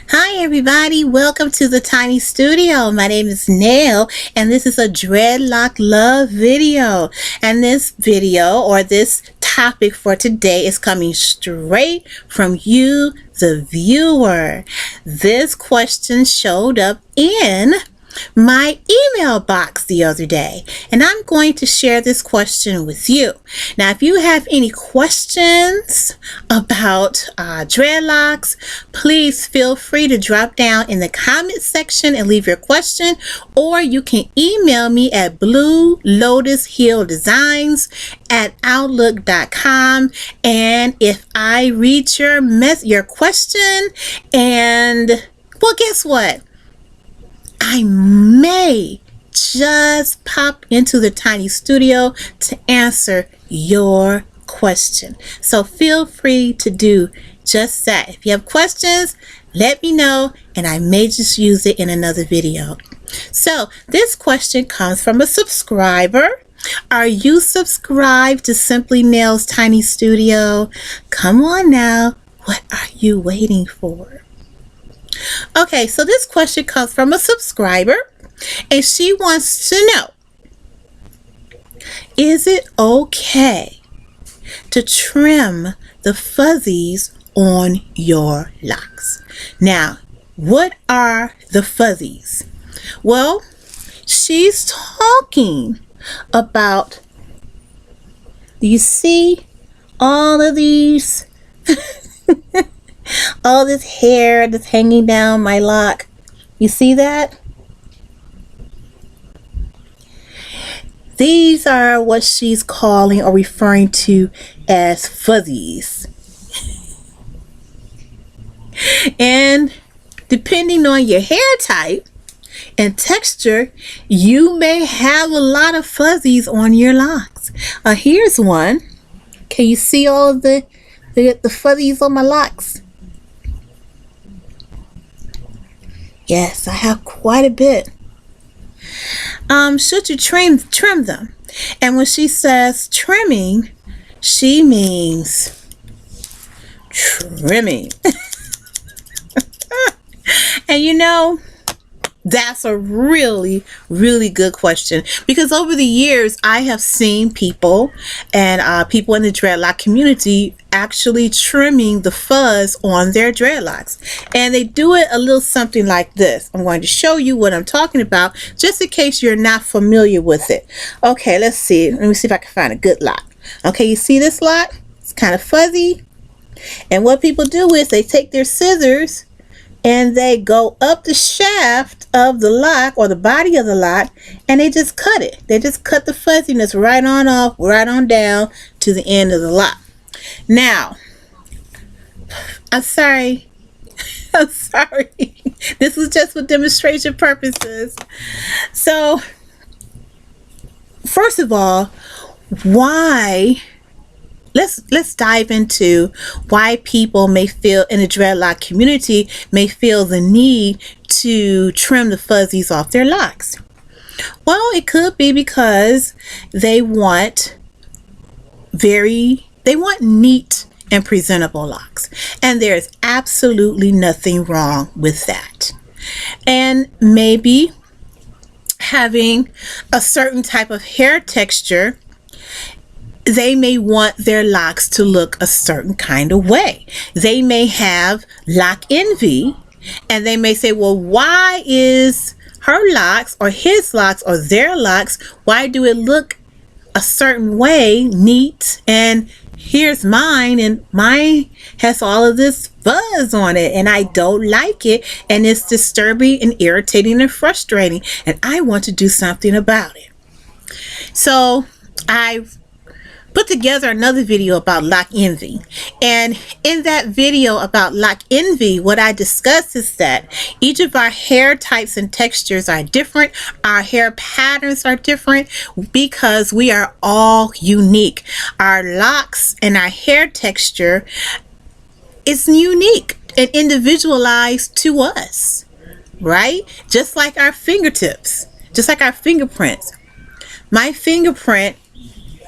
Hi everybody, welcome to the Tiny Studio. My name is Nail and this is a Dreadlock love video. And this video or this topic for today is coming straight from you, the viewer. This question showed up in my email box the other day, and I'm going to share this question with you. Now, if you have any questions about dreadlocks, please feel free to drop down in the comment section and leave your question, or you can email me at bluelotushilldesigns@outlook.com. And if I read your question, and well, guess what? I may just pop into the Tiny Studio to answer your question. So feel free to do just that. If you have questions, let me know and I may just use it in another video. So this question comes from a subscriber. Are you subscribed to Simply Nails Tiny Studio? Come on now. What are you waiting for? Okay, so this question comes from a subscriber, and she wants to know, is it okay to trim the fuzzies on your locks? Now, what are the fuzzies? Well, she's talking about, do you see all of these? All this hair that's hanging down my lock. You see that? These are what she's calling or referring to as fuzzies. And depending on your hair type and texture, you may have a lot of fuzzies on your locks. Here's one. Can you see all of the fuzzies on my locks? Yes, I have quite a bit. Should you trim them? And when she says trimming, she means trimming. And you know, that's a really, really good question, because over the years I have seen people and people in the dreadlock community actually trimming the fuzz on their dreadlocks, and they do it a little something like this. I'm going to show you what I'm talking about just in case you're not familiar with it. Okay, let's see. Let me see if I can find a good lock. Okay, you see this lock? It's kind of fuzzy, and what people do is they take their scissors and they go up the shaft of the lock or the body of the lock, and they just cut it. They just cut the fuzziness right on off, right on down to the end of the lock. Now, I'm sorry. I'm sorry. This was just for demonstration purposes. So, first of all, why? Let's dive into why people may feel in the dreadlock community may feel the need to trim the fuzzies off their locks. Well, it could be because they want neat and presentable locks, and there's absolutely nothing wrong with that. And maybe having a certain type of hair texture, they may want their locks to look a certain kind of way. They may have lock envy, and they may say, well, why is her locks or his locks or their locks, why do it look a certain way, neat, and here's mine, and mine has all of this fuzz on it, and I don't like it, and it's disturbing and irritating and frustrating, and I want to do something about it. So I've put together another video about lock envy, and in that video about lock envy, what I discussed is that each of our hair types and textures are different. Our hair patterns are different because we are all unique. Our locks and our hair texture is unique and individualized to us, right? Just like our fingertips, just like our fingerprints. My fingerprint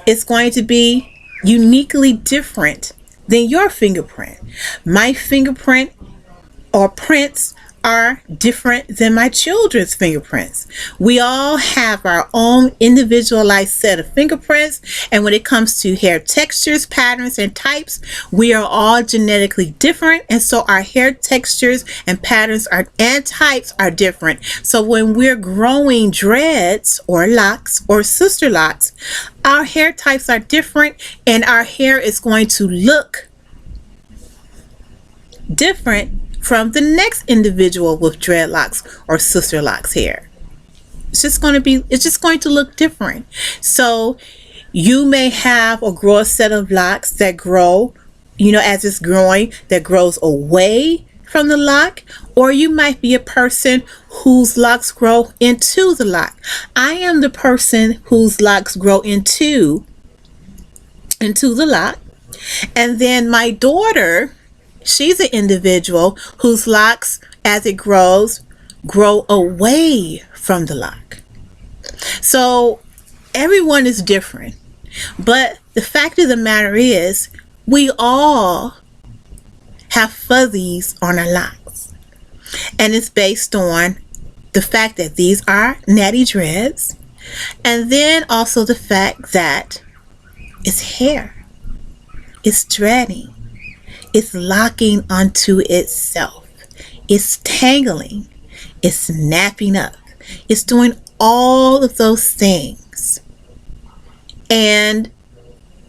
is going to be uniquely different than your fingerprint. My fingerprint or prints are different than my children's fingerprints. We all have our own individualized set of fingerprints, and when it comes to hair textures, patterns, and types, we are all genetically different, and so our hair textures and patterns and types are different. So when we're growing dreads or locks or sister locks, our hair types are different, and our hair is going to look different from the next individual with dreadlocks or sister locks hair. It's just going to look different. So you may have or grow a set of locks that grow, as it's growing, that grows away from the lock, or you might be a person whose locks grow into the lock. I am the person whose locks grow into the lock. And then my daughter, she's an individual whose locks, as it grows, grow away from the lock. So everyone is different. But the fact of the matter is, we all have fuzzies on our locks. And it's based on the fact that these are natty dreads. And then also the fact that it's hair. It's dreading. It's locking onto itself. It's tangling. It's snapping up. It's doing all of those things. And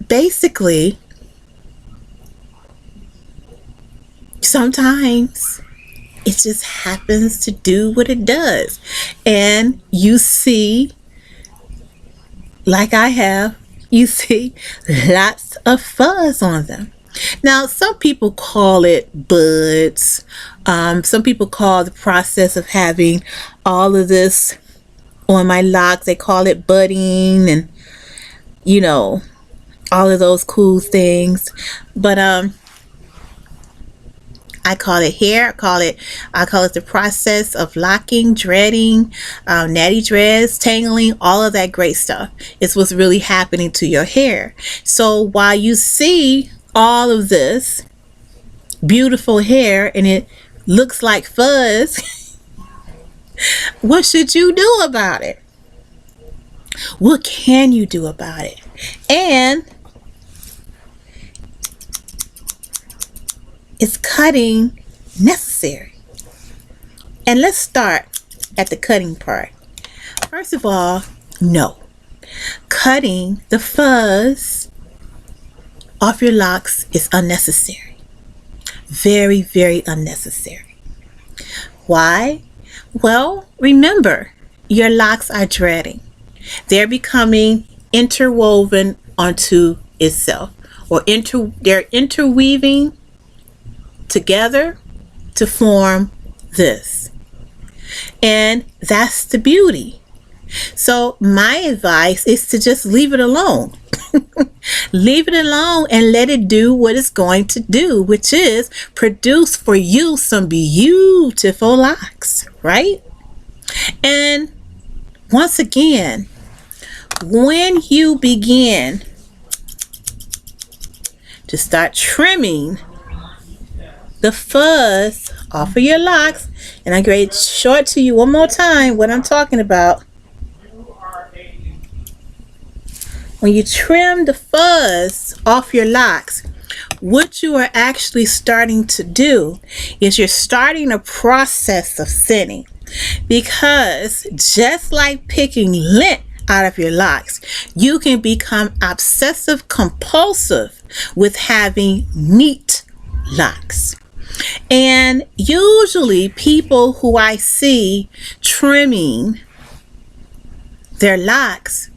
basically, sometimes it just happens to do what it does. And you see, like I have, you see lots of fuzz on them. Now, some people call it buds. Some people call the process of having all of this on my locks, they call it budding, and all of those cool things. But I call it hair. I call it the process of locking, dreading, natty dreads, tangling, all of that great stuff. It's what's really happening to your hair. So while you see all of this beautiful hair and it looks like fuzz, what should you do about it? What can you do about it? And is cutting necessary? And let's start at the cutting part. First of all, no. Cutting the fuzz off your locks is unnecessary. Very, very unnecessary. Why? Well, remember, your locks are dreading. They're becoming interwoven onto itself, or they're interweaving together to form this. And that's the beauty. So my advice is to just leave it alone. Leave it alone and let it do what it's going to do, which is produce for you some beautiful locks, right? And once again, when you begin to start trimming the fuzz off of your locks, and I'm going to show it to you one more time what I'm talking about. When you trim the fuzz off your locks, what you are actually starting to do is you're starting a process of thinning, because just like picking lint out of your locks, you can become obsessive compulsive with having neat locks. And usually people who I see trimming their locks,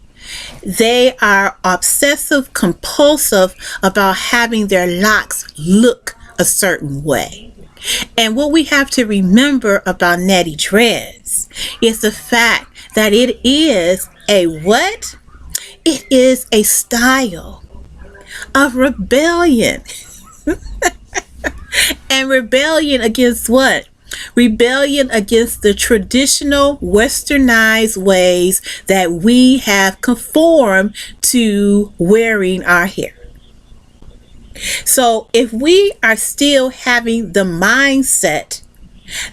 they are obsessive compulsive about having their locks look a certain way. And what we have to remember about natty dreads is the fact that it is a what? It is a style of rebellion. And rebellion against what? Rebellion against the traditional westernized ways that we have conformed to wearing our hair. So if we are still having the mindset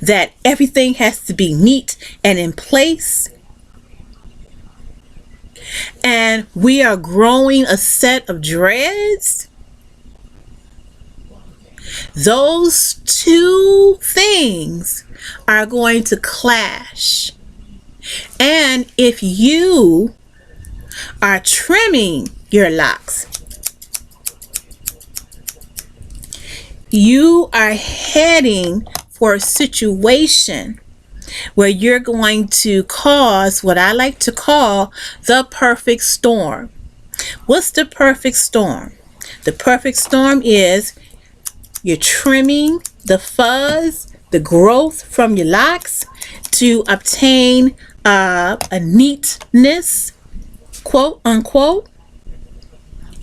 that everything has to be neat and in place, and we are growing a set of dreads, those two things are going to clash. And if you are trimming your locks, you are heading for a situation where you're going to cause what I like to call the perfect storm. What's the perfect storm? The perfect storm is you're trimming the fuzz, the growth from your locks to obtain a neatness, quote unquote.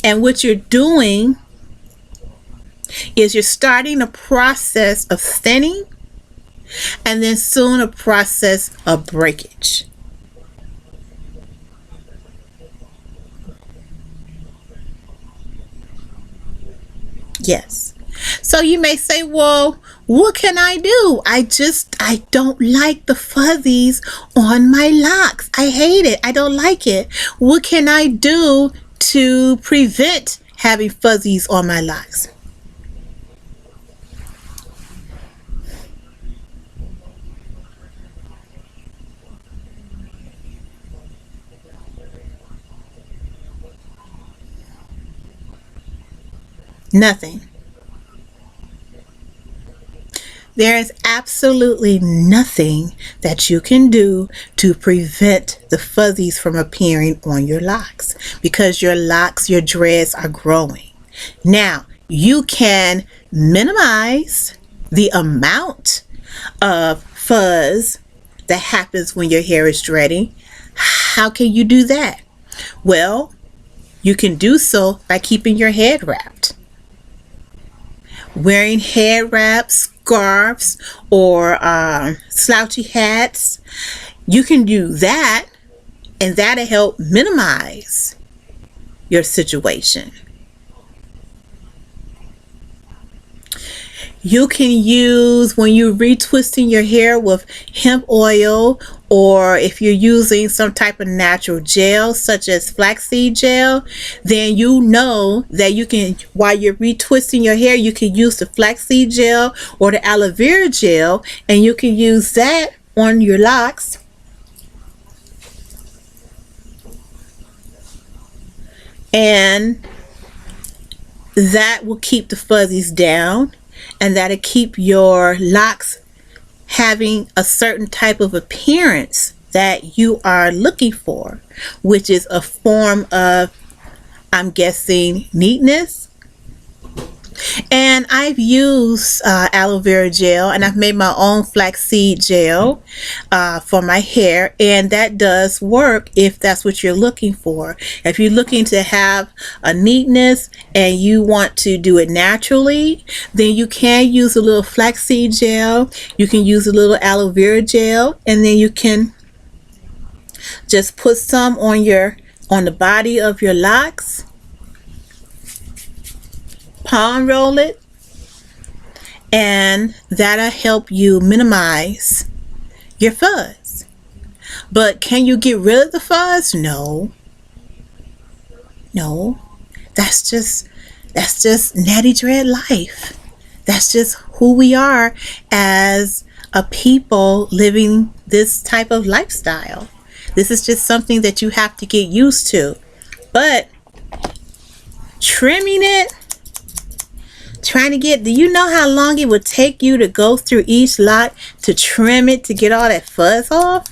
And what you're doing is you're starting a process of thinning and then soon a process of breakage. Yes. So you may say, well, what can I do? I don't like the fuzzies on my locks. I hate it. I don't like it. What can I do to prevent having fuzzies on my locks? Nothing. There is absolutely nothing that you can do to prevent the fuzzies from appearing on your locks because your locks, your dreads are growing. Now, you can minimize the amount of fuzz that happens when your hair is dreading. How can you do that? Well, you can do so by keeping your head wrapped. Wearing head wraps, scarves, or slouchy hats. You can do that, and that'll help minimize your situation. You can use, when you're retwisting your hair, with hemp oil, or if you're using some type of natural gel such as flaxseed gel, then you know that you can, while you're retwisting your hair, you can use the flaxseed gel or the aloe vera gel, and you can use that on your locks. And that will keep the fuzzies down, and that'll keep your locks having a certain type of appearance that you are looking for, which is a form of, I'm guessing, neatness. And I've used aloe vera gel, and I've made my own flaxseed gel for my hair, and that does work if that's what you're looking for. If you're looking to have a neatness and you want to do it naturally, then you can use a little flaxseed gel, you can use a little aloe vera gel, and then you can just put some on the body of your locks, palm roll it, and that'll help you minimize your fuzz. But can you get rid of the fuzz? No. That's just natty dread life. That's just who we are as a people living this type of lifestyle. This is just something that you have to get used to. But trimming it, do you know how long it would take you to go through each lock to trim it to get all that fuzz off?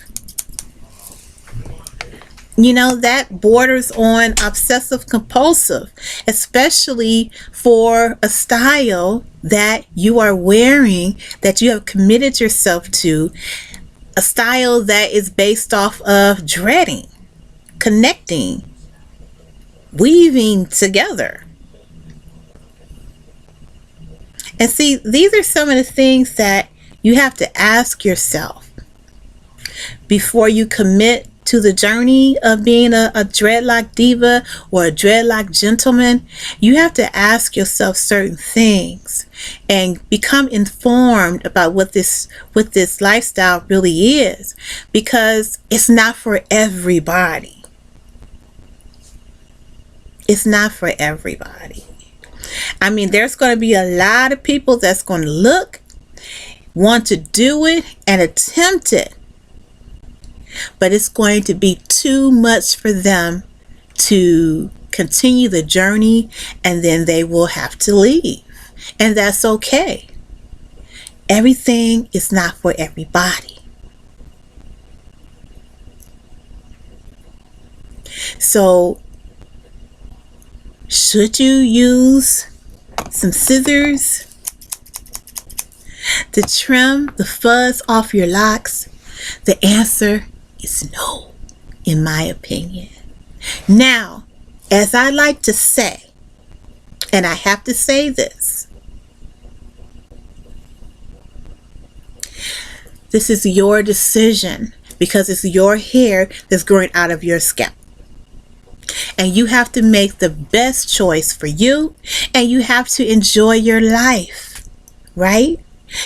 You know, that borders on obsessive compulsive, especially for a style that you are wearing, that you have committed yourself to, a style that is based off of dreading, connecting, weaving together. And see, these are some of the things that you have to ask yourself before you commit to the journey of being a dreadlock diva or a dreadlock gentleman, you have to ask yourself certain things and become informed about what this lifestyle really is, because it's not for everybody. It's not for everybody. I mean, there's going to be a lot of people that's going to look, want to do it, and attempt it. But it's going to be too much for them to continue the journey, and then they will have to leave. And that's okay. Everything is not for everybody. So, should you use some scissors to trim the fuzz off your locks? The answer is no, in my opinion. Now, as I like to say, and I have to say this, this is your decision, because it's your hair that's growing out of your scalp. And you have to make the best choice for you, and you have to enjoy your life, right?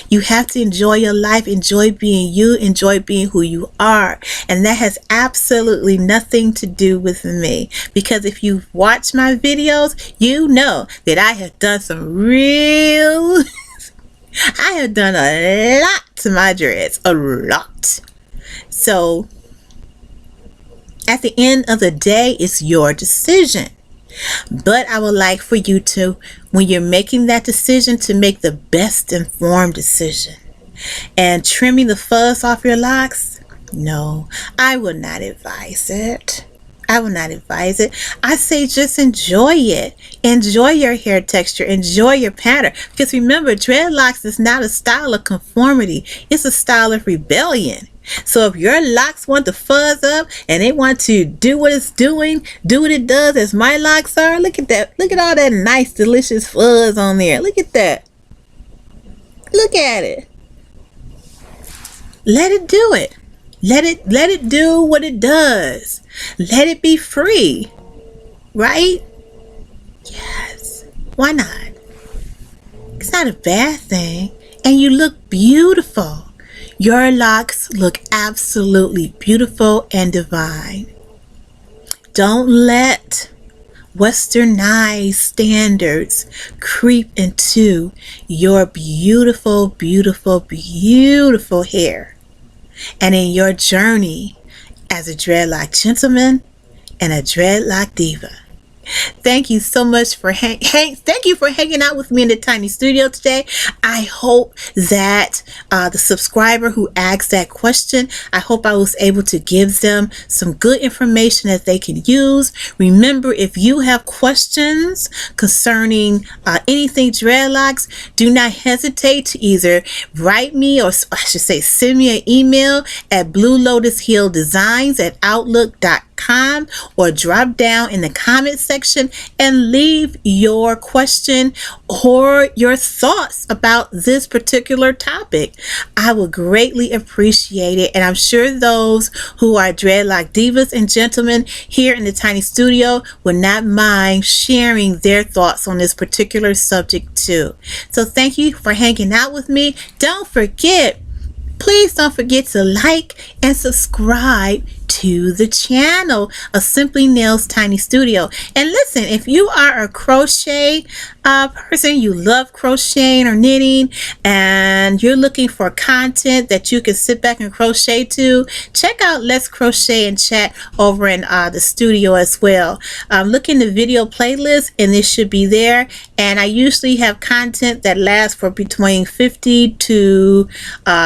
You have to enjoy your life, enjoy being you, enjoy being who you are. And that has absolutely nothing to do with me, because if you've watched my videos, you know that I have done I have done a lot to my dreads, a lot. So at the end of the day, it's your decision. But I would like for you to, when you're making that decision, to make the best informed decision. And trimming the fuzz off your locks, no, I would not advise it. I would not advise it. I say just enjoy it. Enjoy your hair texture. Enjoy your pattern. Because remember, dreadlocks is not a style of conformity. It's a style of rebellion. So if your locks want to fuzz up and they want to do what it's doing, do what it does as my locks are, look at that. Look at all that nice, delicious fuzz on there. Look at that. Look at it. Let it do it. Let it do what it does. Let it be free. Right? Yes. Why not? It's not a bad thing. And you look beautiful. Your locks look absolutely beautiful and divine. Don't let westernized standards creep into your beautiful, beautiful, beautiful hair. And in your journey as a dreadlock gentleman and a dreadlock diva. Thank you so much for thank you for hanging out with me in the tiny studio today. I hope that the subscriber who asked that question, I hope I was able to give them some good information that they can use. Remember, if you have questions concerning anything dreadlocks, do not hesitate to either write me, or I should say send me an email at bluelotushilldesigns@outlook.com, or drop down in the comment section and leave your question or your thoughts about this particular topic. I would greatly appreciate it, and I'm sure those who are dreadlock divas and gentlemen here in the tiny studio would not mind sharing their thoughts on this particular subject too. So thank you for hanging out with me. Please don't forget to like and subscribe to the channel of Simply Nails Tiny Studio. And listen, if you are a crochet person, you love crocheting or knitting, and you're looking for content that you can sit back and crochet to, check out Let's Crochet and Chat over in the studio as well. Look in the video playlist and it should be there. And I usually have content that lasts for between 50 to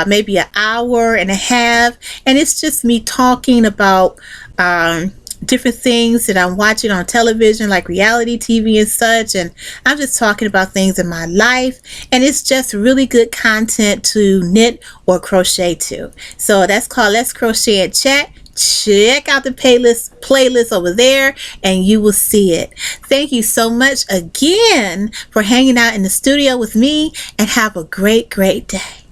maybe an hour and a half, and it's just me talking about different things that I'm watching on television, like reality TV and such, and I'm just talking about things in my life, and it's just really good content to knit or crochet to. So that's called Let's Crochet and Chat. Check out the playlist over there and you will see it. Thank you so much again for hanging out in the studio with me, and have a great day.